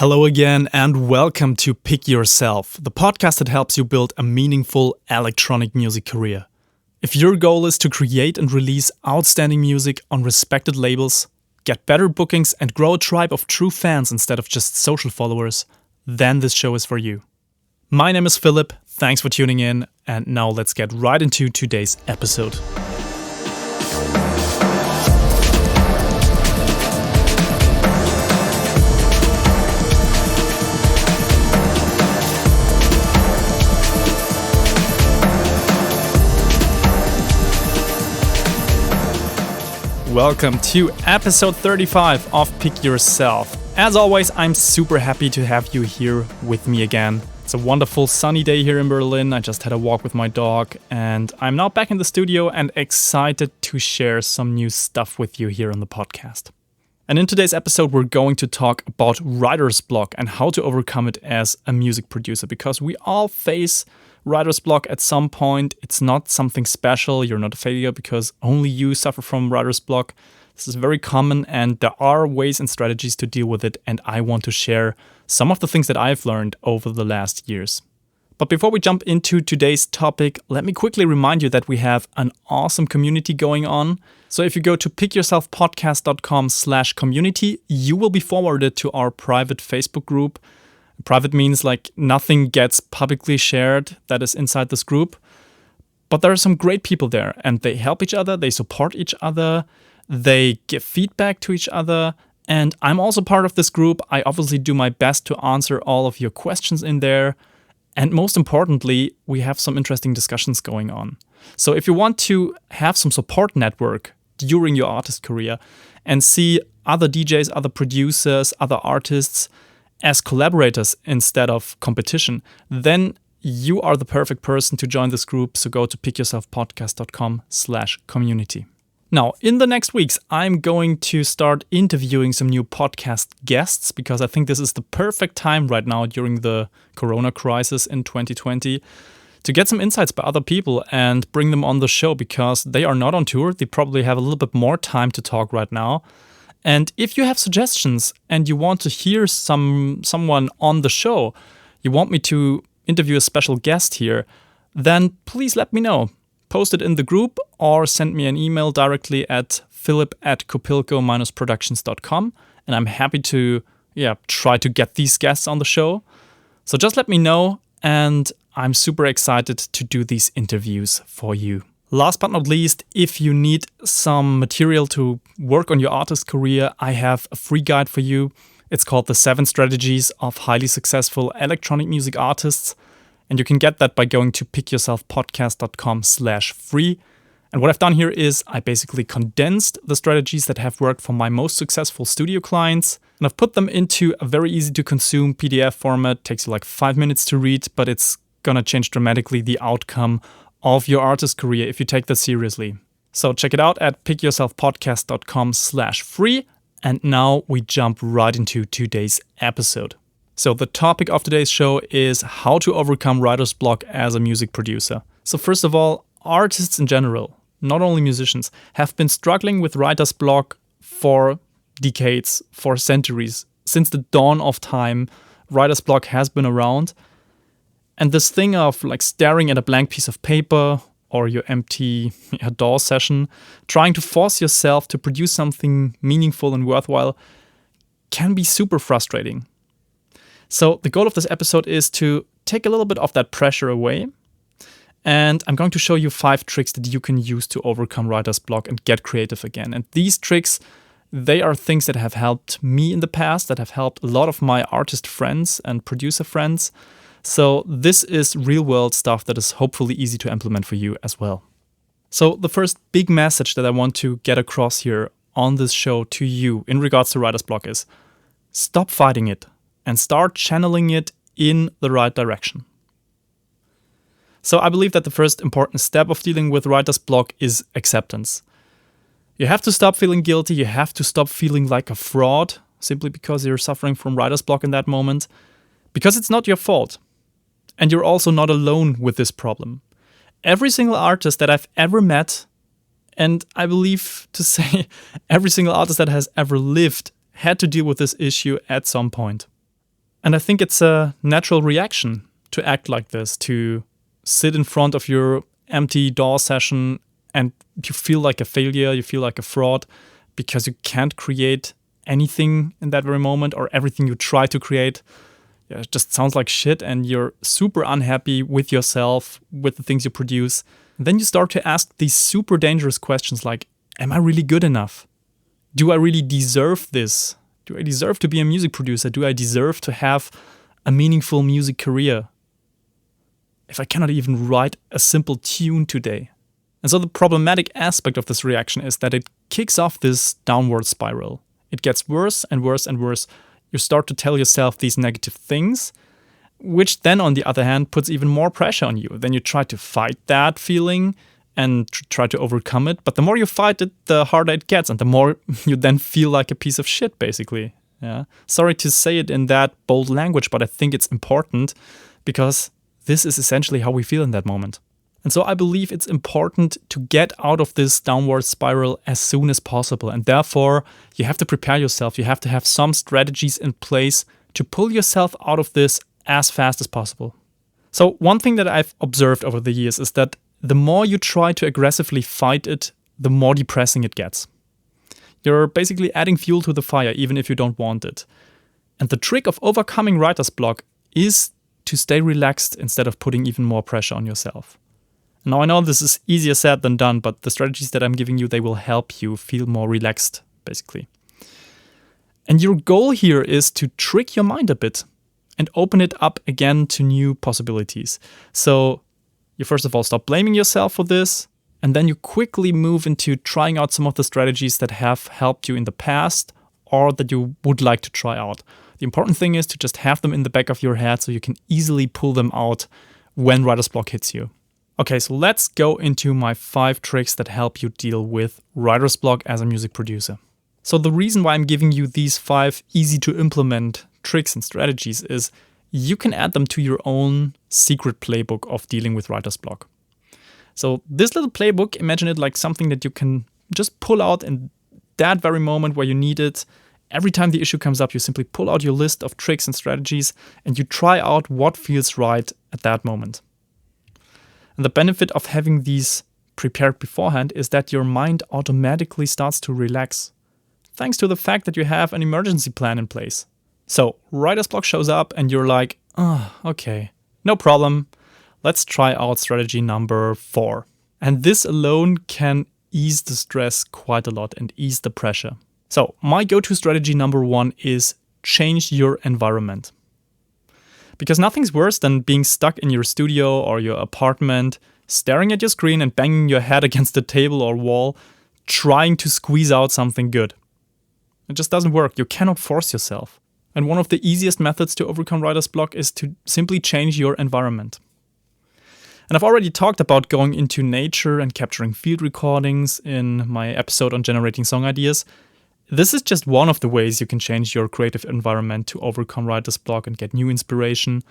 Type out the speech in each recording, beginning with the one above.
Hello again and welcome to Pick Yourself, the podcast that helps you build a meaningful electronic music career. If your goal is to create and release outstanding music on respected labels, get better bookings and grow a tribe of true fans instead of just social followers, then this show is for you. My name is Philip, thanks for tuning in, and now let's get right into today's episode. Welcome to episode 35 of Pick Yourself. As always, I'm super happy to have you here with me again. It's a wonderful sunny day here in Berlin. I just had a walk with my dog and I'm now back in the studio and excited to share some new stuff with you here on the podcast. And in today's episode, we're going to talk about writer's block and how to overcome it as a music producer, because we all face writer's block at some point. It's not something special. You're not a failure because only you suffer from writer's block. This is very common and there are ways and strategies to deal with it. And I want to share some of the things that I've learned over the last years. But before we jump into today's topic, let me quickly remind you that we have an awesome community going on. So if you go to pickyourselfpodcast.com/community, you will be forwarded to our private Facebook group. Private means like nothing gets publicly shared that is inside this group. But there are some great people there and they help each other, they support each other, they give feedback to each other. And I'm also part of this group. I obviously do my best to answer all of your questions in there. And most importantly, we have some interesting discussions going on. So if you want to have some support network during your artist career and see other DJs, other producers, other artists as collaborators instead of competition, then you are the perfect person to join this group. So go to pickyourselfpodcast.com/community. Now, in the next weeks, I'm going to start interviewing some new podcast guests because I think this is the perfect time right now during the corona crisis in 2020 to get some insights by other people and bring them on the show because they are not on tour. They probably have a little bit more time to talk right now. And if you have suggestions and you want to hear someone on the show, you want me to interview a special guest here, then please let me know. Post it in the group or send me an email directly at philip@kopilko-productions.com and I'm happy to try to get these guests on the show. So just let me know and I'm super excited to do these interviews for you. Last but not least, if you need some material to work on your artist career, I have a free guide for you. It's called The 7 Strategies of Highly Successful Electronic Music Artists. And you can get that by going to pickyourselfpodcast.com/free. And what I've done here is I basically condensed the strategies that have worked for my most successful studio clients. And I've put them into a very easy to consume PDF format. It takes you like 5 minutes to read, but it's gonna change dramatically the outcome of your artist career if you take that seriously. So check it out at pickyourselfpodcast.com/free. And now we jump right into today's episode. So the topic of today's show is how to overcome writer's block as a music producer. So first of all, artists in general, not only musicians, have been struggling with writer's block for decades, for centuries. Since the dawn of time, writer's block has been around. And this thing of like staring at a blank piece of paper or your empty DAW session, trying to force yourself to produce something meaningful and worthwhile can be super frustrating. So the goal of this episode is to take a little bit of that pressure away. And I'm going to show you 5 tricks that you can use to overcome writer's block and get creative again. And these tricks, they are things that have helped me in the past, that have helped a lot of my artist friends and producer friends. So this is real world stuff that is hopefully easy to implement for you as well. So the first big message that I want to get across here on this show to you in regards to writer's block is stop fighting it and start channeling it in the right direction. So I believe that the first important step of dealing with writer's block is acceptance. You have to stop feeling guilty. You have to stop feeling like a fraud simply because you're suffering from writer's block in that moment, because it's not your fault. And you're also not alone with this problem. Every single artist that I've ever met, and I believe to say every single artist that has ever lived, had to deal with this issue at some point. And I think it's a natural reaction to act like this, to sit in front of your empty DAW session and you feel like a failure, you feel like a fraud because you can't create anything in that very moment, or everything you try to create it just sounds like shit and you're super unhappy with yourself, with the things you produce. And then you start to ask these super dangerous questions like, am I really good enough? Do I really deserve this? Do I deserve to be a music producer? Do I deserve to have a meaningful music career if I cannot even write a simple tune today? And so the problematic aspect of this reaction is that it kicks off this downward spiral. It gets worse and worse and worse. You start to tell yourself these negative things, which then on the other hand puts even more pressure on you. Then you try to fight that feeling and try to overcome it. But the more you fight it, the harder it gets, and the more you then feel like a piece of shit, basically. Yeah. Sorry to say it in that bold language, but I think it's important because this is essentially how we feel in that moment. And so I believe it's important to get out of this downward spiral as soon as possible. And therefore, you have to prepare yourself. You have to have some strategies in place to pull yourself out of this as fast as possible. So one thing that I've observed over the years is that the more you try to aggressively fight it, the more depressing it gets. You're basically adding fuel to the fire, even if you don't want it. And the trick of overcoming writer's block is to stay relaxed instead of putting even more pressure on yourself. Now, I know this is easier said than done, but the strategies that I'm giving you, they will help you feel more relaxed, basically. And your goal here is to trick your mind a bit and open it up again to new possibilities. So you first of all stop blaming yourself for this, and then you quickly move into trying out some of the strategies that have helped you in the past or that you would like to try out. The important thing is to just have them in the back of your head so you can easily pull them out when writer's block hits you. Okay, so let's go into my 5 tricks that help you deal with writer's block as a music producer. So the reason why I'm giving you these 5 easy to implement tricks and strategies is you can add them to your own secret playbook of dealing with writer's block. So this little playbook, imagine it like something that you can just pull out in that very moment where you need it. Every time the issue comes up, you simply pull out your list of tricks and strategies and you try out what feels right at that moment. And the benefit of having these prepared beforehand is that your mind automatically starts to relax, thanks to the fact that you have an emergency plan in place. So writer's block shows up and you're like, oh, okay, no problem. Let's try out strategy number 4. And this alone can ease the stress quite a lot and ease the pressure. So my go-to strategy number 1 is change your environment. Because nothing's worse than being stuck in your studio or your apartment, staring at your screen and banging your head against the table or wall, trying to squeeze out something good. It just doesn't work. You cannot force yourself. And one of the easiest methods to overcome writer's block is to simply change your environment. And I've already talked about going into nature and capturing field recordings in my episode on generating song ideas. This is just one of the ways you can change your creative environment to overcome writer's block and get new inspiration.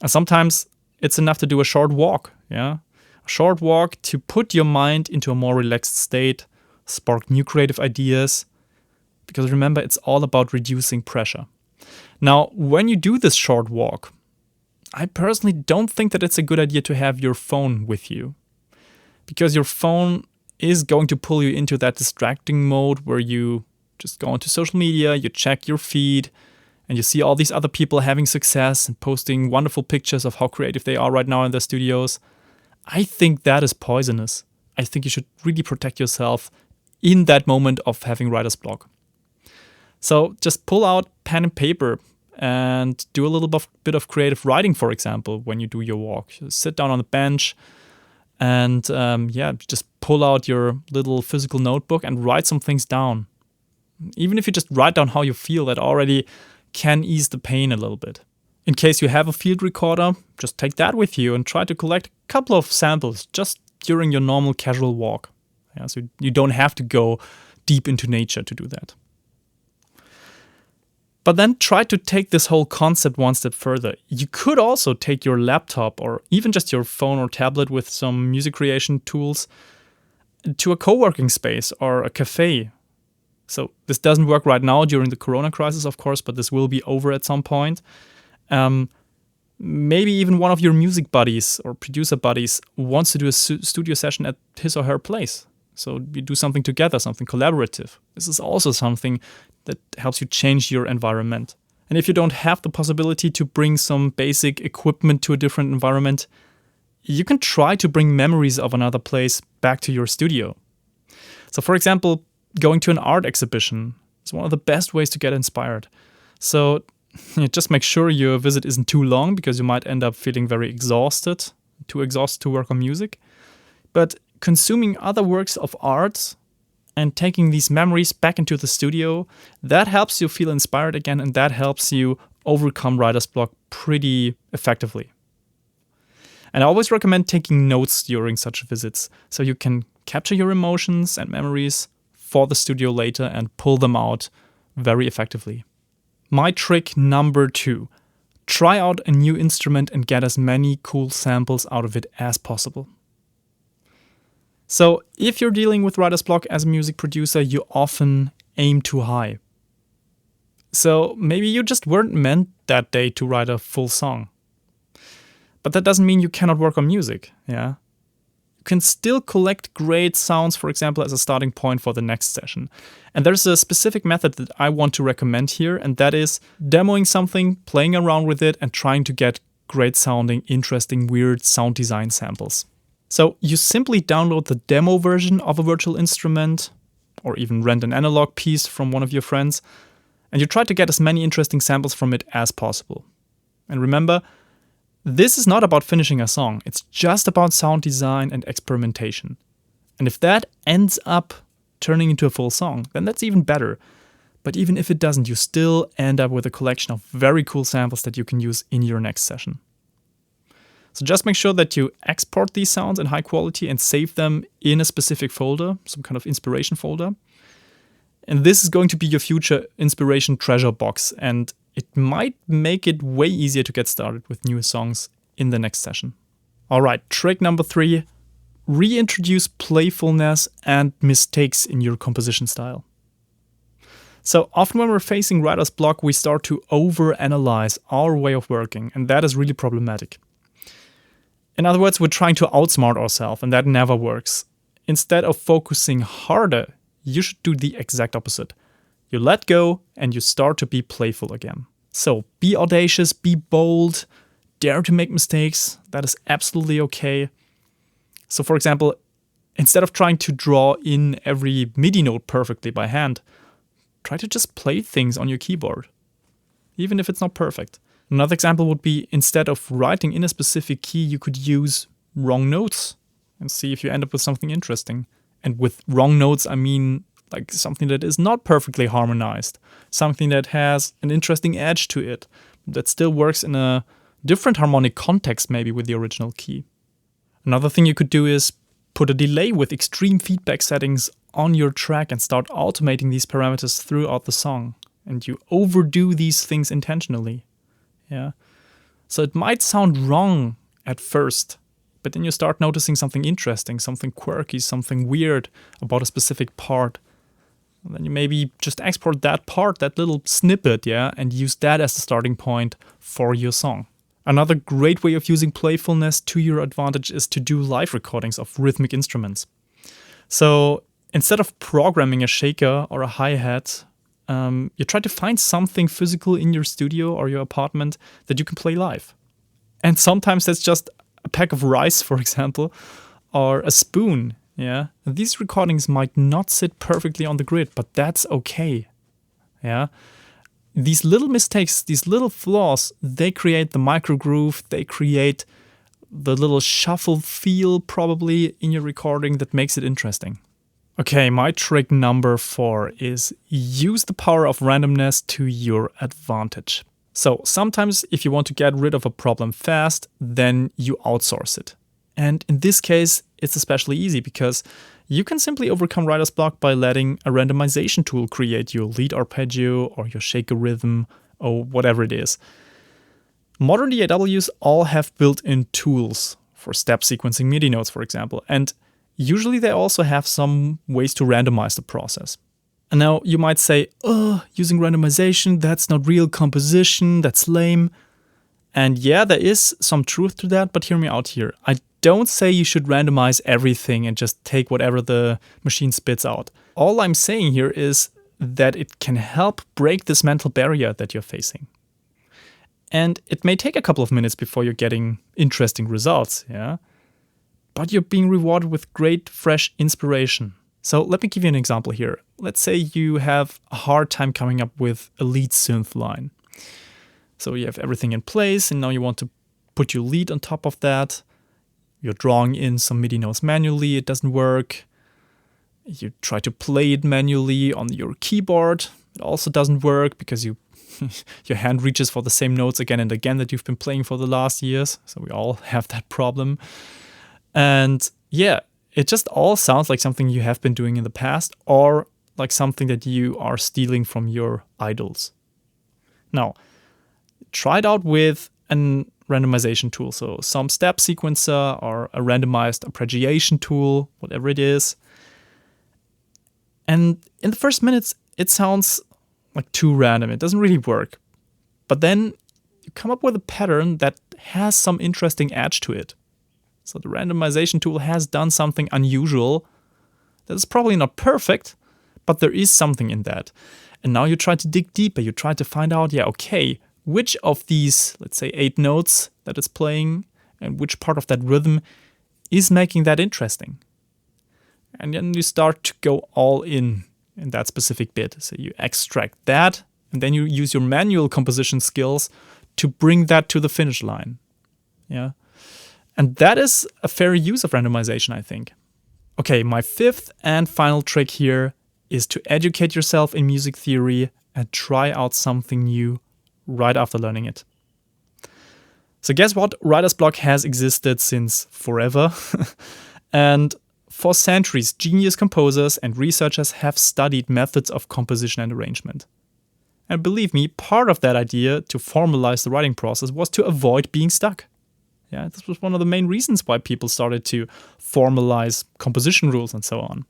And sometimes it's enough to do a short walk, A short walk to put your mind into a more relaxed state, spark new creative ideas. Because remember, it's all about reducing pressure. Now, when you do this short walk, I personally don't think that it's a good idea to have your phone with you. Because your phone is going to pull you into that distracting mode where you just go onto social media, you check your feed, and you see all these other people having success and posting wonderful pictures of how creative they are right now in their studios. I think that is poisonous. I think you should really protect yourself in that moment of having writer's block. So just pull out pen and paper and do a little bit of creative writing, for example, when you do your walk. Just sit down on the bench and just pull out your little physical notebook and write some things down. Even if you just write down how you feel, that already can ease the pain a little bit. In case you have a field recorder, just take that with you and try to collect a couple of samples just during your normal casual walk. So you don't have to go deep into nature to do that. But then try to take this whole concept one step further. You could also take your laptop or even just your phone or tablet with some music creation tools to a co-working space or a cafe. So this doesn't work right now during the Corona crisis, of course, but this will be over at some point. Maybe even one of your music buddies or producer buddies wants to do a studio session at his or her place. So you do something together, something collaborative. This is also something that helps you change your environment. And if you don't have the possibility to bring some basic equipment to a different environment, you can try to bring memories of another place back to your studio. So for example, going to an art exhibition is one of the best ways to get inspired. So just make sure your visit isn't too long, because you might end up feeling very exhausted, too exhausted to work on music. But consuming other works of art and taking these memories back into the studio, that helps you feel inspired again, and that helps you overcome writer's block pretty effectively. And I always recommend taking notes during such visits, so you can capture your emotions and memories for the studio later and pull them out very effectively. My trick number 2, try out a new instrument and get as many cool samples out of it as possible. So if you're dealing with writer's block as a music producer, you often aim too high. So maybe you just weren't meant that day to write a full song. But that doesn't mean you cannot work on music, yeah? You can still collect great sounds, for example, as a starting point for the next session. And there's a specific method that I want to recommend here, and that is demoing something, playing around with it, and trying to get great sounding, interesting, weird sound design samples. So you simply download the demo version of a virtual instrument, or even rent an analog piece from one of your friends, and you try to get as many interesting samples from it as possible. And remember, this is not about finishing a song, it's just about sound design and experimentation. And if that ends up turning into a full song, then that's even better. But even if it doesn't, you still end up with a collection of very cool samples that you can use in your next session. So just make sure that you export these sounds in high quality and save them in a specific folder, some kind of inspiration folder. And this is going to be your future inspiration treasure box, and it might make it way easier to get started with new songs in the next session. All right, trick number 3, reintroduce playfulness and mistakes in your composition style. So often when we're facing writer's block, we start to overanalyze our way of working, and that is really problematic. In other words, we're trying to outsmart ourselves, and that never works. Instead of focusing harder, you should do the exact opposite. You let go and you start to be playful again. So be audacious, be bold, dare to make mistakes. That is absolutely okay. So for example, instead of trying to draw in every MIDI note perfectly by hand, try to just play things on your keyboard, even if it's not perfect. Another example would be, instead of writing in a specific key, you could use wrong notes and see if you end up with something interesting. And with wrong notes, I mean like something that is not perfectly harmonized, something that has an interesting edge to it, that still works in a different harmonic context maybe with the original key. Another thing you could do is put a delay with extreme feedback settings on your track and start automating these parameters throughout the song. And you overdo these things intentionally. Yeah. So it might sound wrong at first, but then you start noticing something interesting, something quirky, something weird about a specific part. And then you maybe just export that part, that little snippet, yeah, and use that as the starting point for your song. Another great way of using playfulness to your advantage is to do live recordings of rhythmic instruments. So instead of programming a shaker or a hi-hat, you try to find something physical in your studio or your apartment that you can play live. And sometimes that's just a pack of rice, for example, or a spoon. Yeah, these recordings might not sit perfectly on the grid, but that's okay. Yeah, these little mistakes, these little flaws, they create the micro groove, they create the little shuffle feel probably in your recording that makes it interesting. Okay, my trick number 4 is use the power of randomness to your advantage. So sometimes if you want to get rid of a problem fast, then you outsource it. And in this case, it's especially easy because you can simply overcome writer's block by letting a randomization tool create your lead arpeggio or your shaker rhythm or whatever it is. Modern DAWs all have built-in tools for step sequencing MIDI notes, for example, and usually they also have some ways to randomize the process. And now you might say, oh, using randomization, that's not real composition, that's lame. And yeah, there is some truth to that, but hear me out here. I don't say you should randomize everything and just take whatever the machine spits out. All I'm saying here is that it can help break this mental barrier that you're facing. And it may take a couple of minutes before you're getting interesting results, yeah? But you're being rewarded with great, fresh inspiration. So let me give you an example here. Let's say you have a hard time coming up with a lead synth line. So you have everything in place, and now you want to put your lead on top of that. You're drawing in some MIDI notes manually, it doesn't work. You try to play it manually on your keyboard. It also doesn't work because your hand reaches for the same notes again and again that you've been playing for the last years. So we all have that problem. And yeah, it just all sounds like something you have been doing in the past or like something that you are stealing from your idols. Now, try it out with a randomization tool. So some step sequencer or a randomized arpeggiation tool, whatever it is. And in the first minutes, it sounds like too random. It doesn't really work. But then you come up with a pattern that has some interesting edge to it. So the randomization tool has done something unusual that is probably not perfect, but there is something in that. And now you try to dig deeper. You try to find out, which of these, let's say 8 notes that it's playing and which part of that rhythm is making that interesting. And then you start to go all in that specific bit. So you extract that, and then you use your manual composition skills to bring that to the finish line. Yeah. And that is a fair use of randomization, I think. Okay, my 5th and final trick here is to educate yourself in music theory and try out something new right after learning it. So guess what? Writer's block has existed since forever. And for centuries, genius composers and researchers have studied methods of composition and arrangement. And believe me, part of that idea to formalize the writing process was to avoid being stuck. Yeah, this was one of the main reasons why people started to formalize composition rules and so on.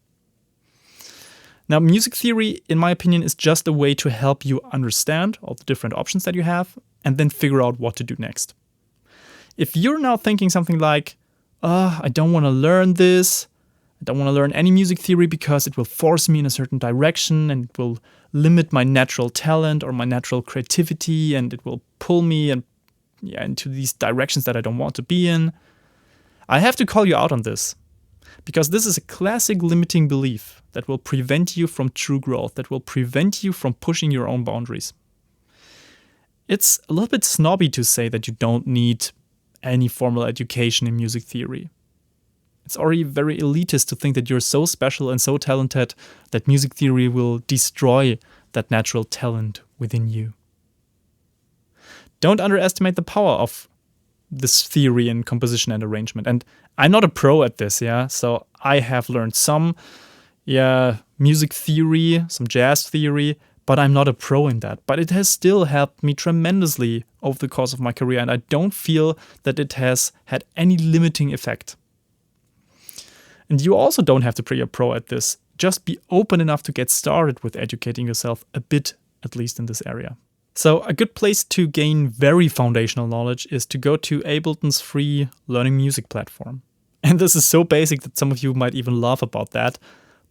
Now, music theory, in my opinion, is just a way to help you understand all the different options that you have and then figure out what to do next. If you're now thinking something like, I don't want to learn this, I don't want to learn any music theory because it will force me in a certain direction and it will limit my natural talent or my natural creativity and it will pull me into these directions that I don't want to be in. I have to call you out on this because this is a classic limiting belief that will prevent you from true growth, that will prevent you from pushing your own boundaries. It's a little bit snobby to say that you don't need any formal education in music theory. It's already very elitist to think that you're so special and so talented that music theory will destroy that natural talent within you. Don't underestimate the power of this theory in composition and arrangement. And I'm not a pro at this, so I have learned some music theory, some jazz theory, but I'm not a pro in that. But it has still helped me tremendously over the course of my career, and I don't feel that it has had any limiting effect. And you also don't have to be a pro at this. Just be open enough to get started with educating yourself a bit, at least in this area. So a good place to gain very foundational knowledge is to go to Ableton's free learning music platform. And this is so basic that some of you might even laugh about that.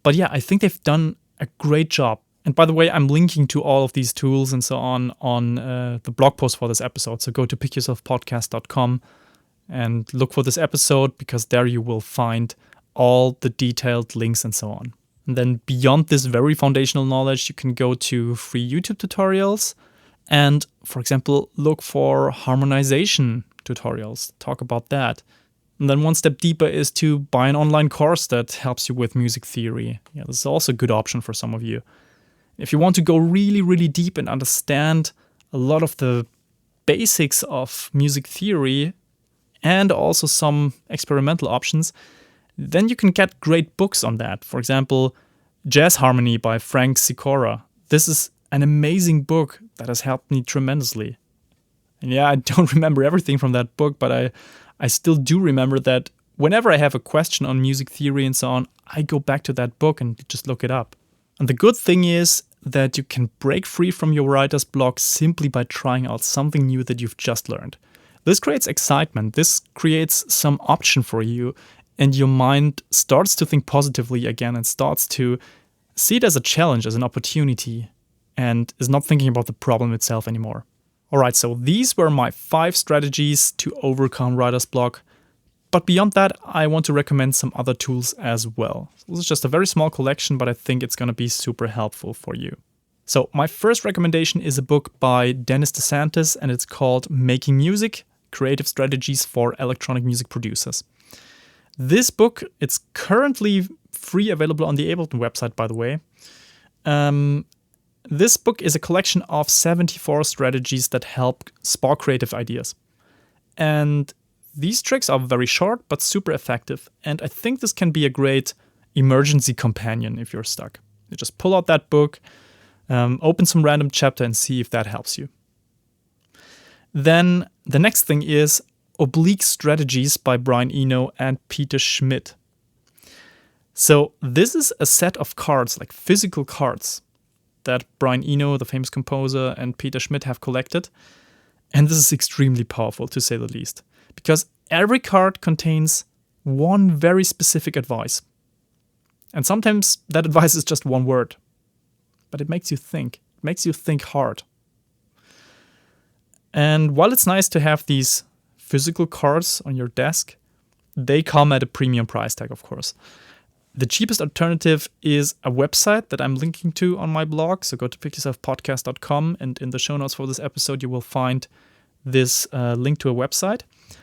But I think they've done a great job. And by the way, I'm linking to all of these tools and so on the blog post for this episode. So go to pickyourselfpodcast.com and look for this episode because there you will find all the detailed links and so on. And then beyond this very foundational knowledge, you can go to free YouTube tutorials and, for example, look for harmonization tutorials. Talk about that. And then one step deeper is to buy an online course that helps you with music theory. This is also a good option for some of you. If you want to go really, really deep and understand a lot of the basics of music theory and also some experimental options, then you can get great books on that. For example, Jazz Harmony by Frank Sikora. This is an amazing book that has helped me tremendously. And I don't remember everything from that book, but I still do remember that whenever I have a question on music theory and so on, I go back to that book and just look it up. And the good thing is that you can break free from your writer's block simply by trying out something new that you've just learned. This creates excitement. This creates some option for you, and your mind starts to think positively again and starts to see it as a challenge, as an opportunity, and is not thinking about the problem itself anymore. All right, so these were my 5 strategies to overcome writer's block. But beyond that, I want to recommend some other tools as well. This is just a very small collection, but I think it's going to be super helpful for you. So my first recommendation is a book by Dennis DeSantis, and it's called Making Music: Creative Strategies for Electronic Music Producers. This book, it's currently free, available on the Ableton website, by the way. This book is a collection of 74 strategies that help spark creative ideas. And these tricks are very short, but super effective. And I think this can be a great emergency companion if you're stuck. You just pull out that book, open some random chapter and see if that helps you. Then the next thing is Oblique Strategies by Brian Eno and Peter Schmidt. So this is a set of cards, like physical cards, that Brian Eno, the famous composer, and Peter Schmidt have collected. And this is extremely powerful, to say the least, because every card contains one very specific advice. And sometimes that advice is just one word, but it makes you think. It makes you think hard. And while it's nice to have these physical cards on your desk, they come at a premium price tag, of course. The cheapest alternative is a website that I'm linking to on my blog. So go to pickyourselfpodcast.com, and in the show notes for this episode, you will find this link to a website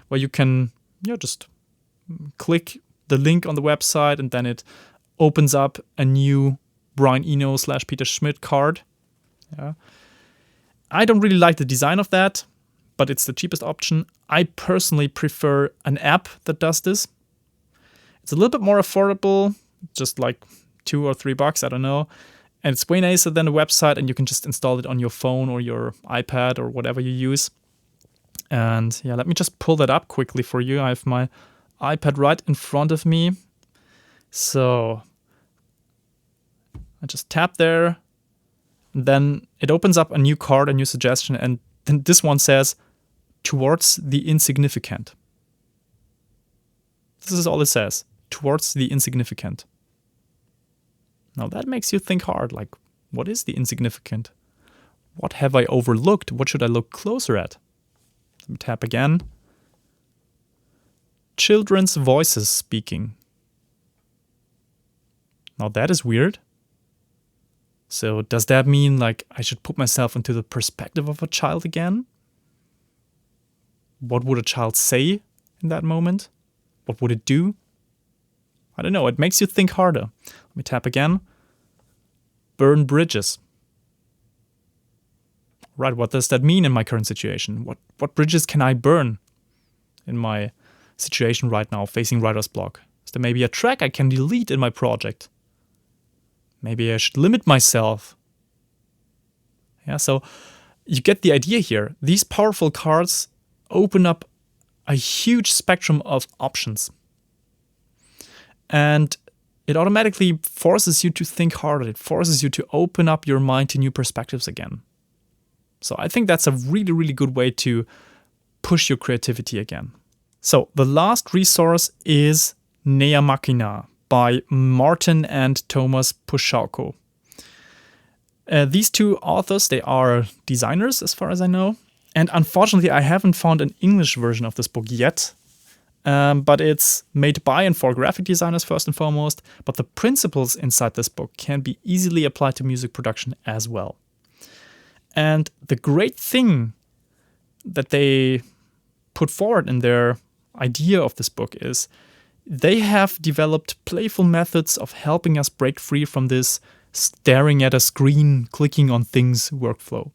where you can just click the link on the website, and then it opens up a new Brian Eno / Peter Schmidt card. Yeah. I don't really like the design of that, but it's the cheapest option. I personally prefer an app that does this. It's a little bit more affordable, just like $2 or $3, I don't know. And it's way nicer than a website, and you can just install it on your phone or your iPad or whatever you use. And yeah, let me just pull that up quickly for you. I have my iPad right in front of me. So I just tap there. Then it opens up a new card, a new suggestion, and then this one says, towards the insignificant. This is all it says, towards the insignificant. Now that makes you think hard, like, what is the insignificant? What have I overlooked? What should I look closer at? Let me tap again. Children's voices speaking. Now that is weird. So does that mean like I should put myself into the perspective of a child again? What would a child say in that moment? What would it do? I don't know. It makes you think harder. Let me tap again. Burn bridges. Right, what does that mean in my current situation? What bridges can I burn in my situation right now, facing writer's block? Is there maybe a track I can delete in my project? Maybe I should limit myself. Yeah, so you get the idea here. These powerful cards open up a huge spectrum of options. And it automatically forces you to think harder. It forces you to open up your mind to new perspectives again. So I think that's a really, really good way to push your creativity again. So the last resource is Machina by Martin and Thomas Puszczalko. These two authors, they are designers as far as I know. And unfortunately, I haven't found an English version of this book yet. But it's made by and for graphic designers first and foremost. But the principles inside this book can be easily applied to music production as well. And the great thing that they put forward in their idea of this book is they have developed playful methods of helping us break free from this staring at a screen, clicking on things workflow.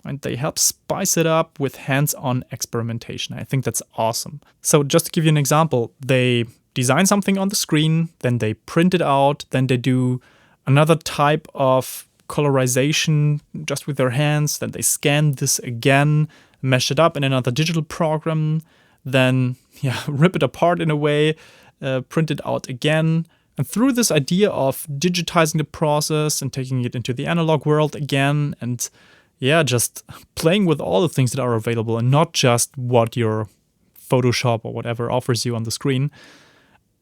And they help spice it up with hands-on experimentation. I think that's awesome. So just to give you an example, they design something on the screen, then they print it out, then they do another type of colorization just with their hands, then they scan this again, mesh it up in another digital program, then rip it apart in a way, print it out again, And through this idea of digitizing the process and taking it into the analog world again, and just playing with all the things that are available and not just what your Photoshop or whatever offers you on the screen,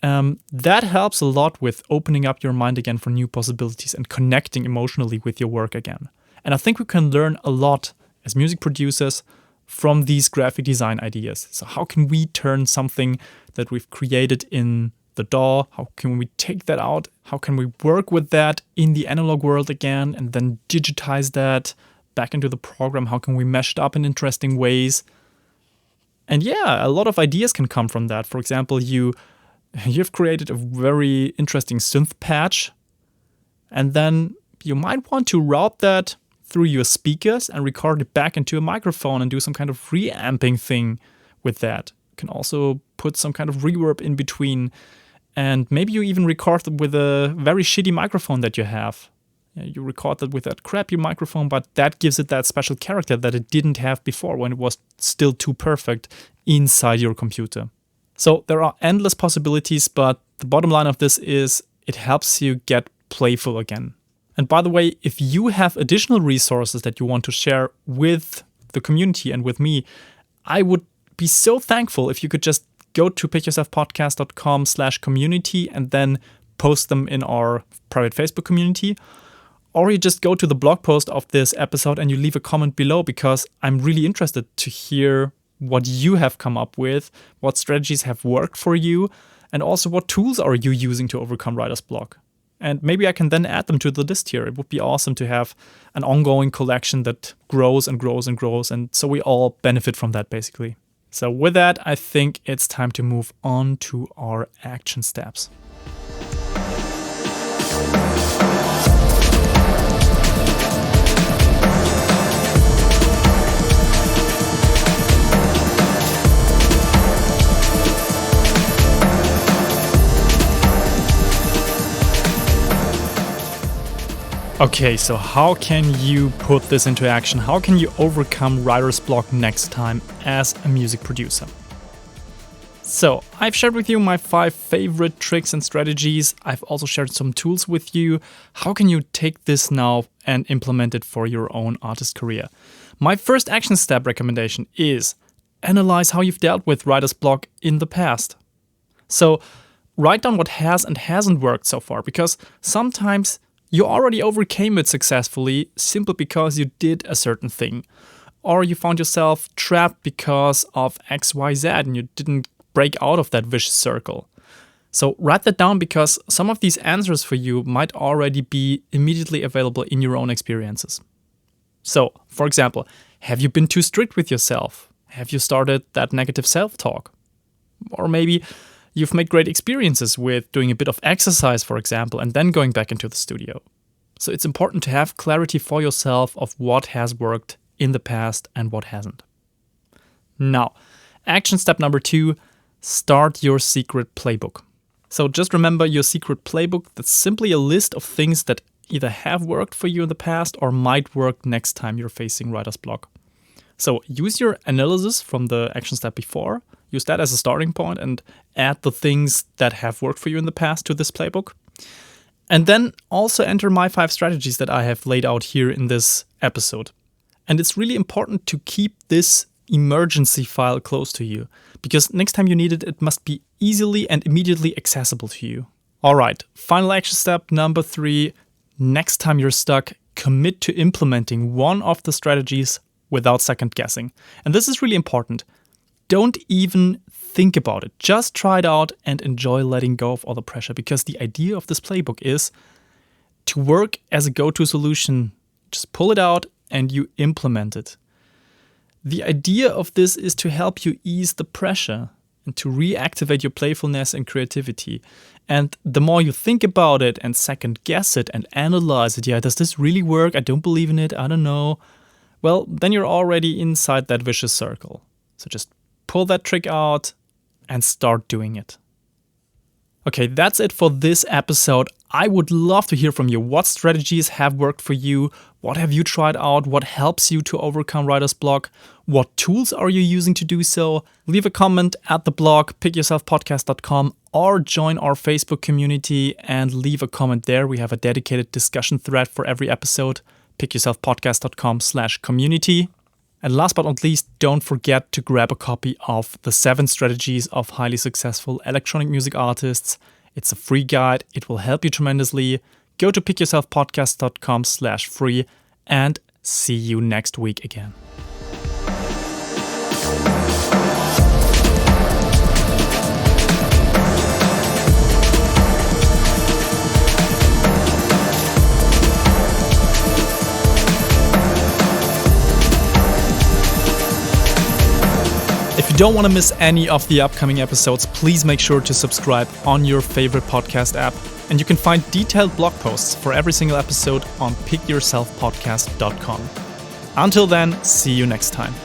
that helps a lot with opening up your mind again for new possibilities and connecting emotionally with your work again. And I think we can learn a lot as music producers from these graphic design ideas. So how can we turn something that we've created in the DAW, how can we take that out? How can we work with that in the analog world again and then digitize that back into the program? How can we mesh it up in interesting ways? And a lot of ideas can come from that. For example, you've created a very interesting synth patch, and then you might want to route that through your speakers and record it back into a microphone and do some kind of reamping thing with that. You can also put some kind of reverb in between, and maybe you even record it with a very shitty microphone that you have. You record that with that crappy microphone, but that gives it that special character that it didn't have before when it was still too perfect inside your computer. So there are endless possibilities, but the bottom line of this is it helps you get playful again. And by the way, if you have additional resources that you want to share with the community and with me, I would be so thankful if you could just go to pickyourselfpodcast.com/community and then post them in our private Facebook community. Or you just go to the blog post of this episode and you leave a comment below, because I'm really interested to hear what you have come up with, what strategies have worked for you, and also what tools are you using to overcome writer's block. And maybe I can then add them to the list here. It would be awesome to have an ongoing collection that grows and grows and grows, and so we all benefit from that basically. So with that, I think it's time to move on to our action steps. Okay, so how can you put this into action? How can you overcome writer's block next time as a music producer? So, I've shared with you my 5 favorite tricks and strategies. I've also shared some tools with you. How can you take this now and implement it for your own artist career? My first action step recommendation is analyze how you've dealt with writer's block in the past. So, write down what has and hasn't worked so far, because sometimes you already overcame it successfully simply because you did a certain thing. Or you found yourself trapped because of XYZ and you didn't break out of that vicious circle. So write that down, because some of these answers for you might already be immediately available in your own experiences. So, for example, have you been too strict with yourself? Have you started that negative self-talk? Or maybe you've made great experiences with doing a bit of exercise, for example, and then going back into the studio. So it's important to have clarity for yourself of what has worked in the past and what hasn't. Now, action step number 2, start your secret playbook. So just remember your secret playbook. That's simply a list of things that either have worked for you in the past or might work next time you're facing writer's block. So use your analysis from the action step before. Use that as a starting point and add the things that have worked for you in the past to this playbook. And then also enter my 5 strategies that I have laid out here in this episode. And it's really important to keep this emergency file close to you, because next time you need it, it must be easily and immediately accessible to you. All right, final action step number 3. Next time you're stuck, commit to implementing one of the strategies without second guessing. And this is really important. Don't even think about it. Just try it out and enjoy letting go of all the pressure, because the idea of this playbook is to work as a go-to solution. Just pull it out and you implement it. The idea of this is to help you ease the pressure and to reactivate your playfulness and creativity. And the more you think about it and second guess it and analyze it, does this really work? I don't believe in it. I don't know. Well, then you're already inside that vicious circle. So just pull that trick out and start doing it. Okay, that's it for this episode. I would love to hear from you. What strategies have worked for you? What have you tried out? What helps you to overcome writer's block? What tools are you using to do so? Leave a comment at the blog pickyourselfpodcast.com or join our Facebook community and leave a comment there. We have a dedicated discussion thread for every episode, pickyourselfpodcast.com/community. And last but not least, don't forget to grab a copy of The 7 Strategies of Highly Successful Electronic Music Artists. It's a free guide. It will help you tremendously. Go to pickyourselfpodcast.com/free and see you next week again. If you don't want to miss any of the upcoming episodes, please make sure to subscribe on your favorite podcast app. And you can find detailed blog posts for every single episode on pickyourselfpodcast.com. Until then, see you next time.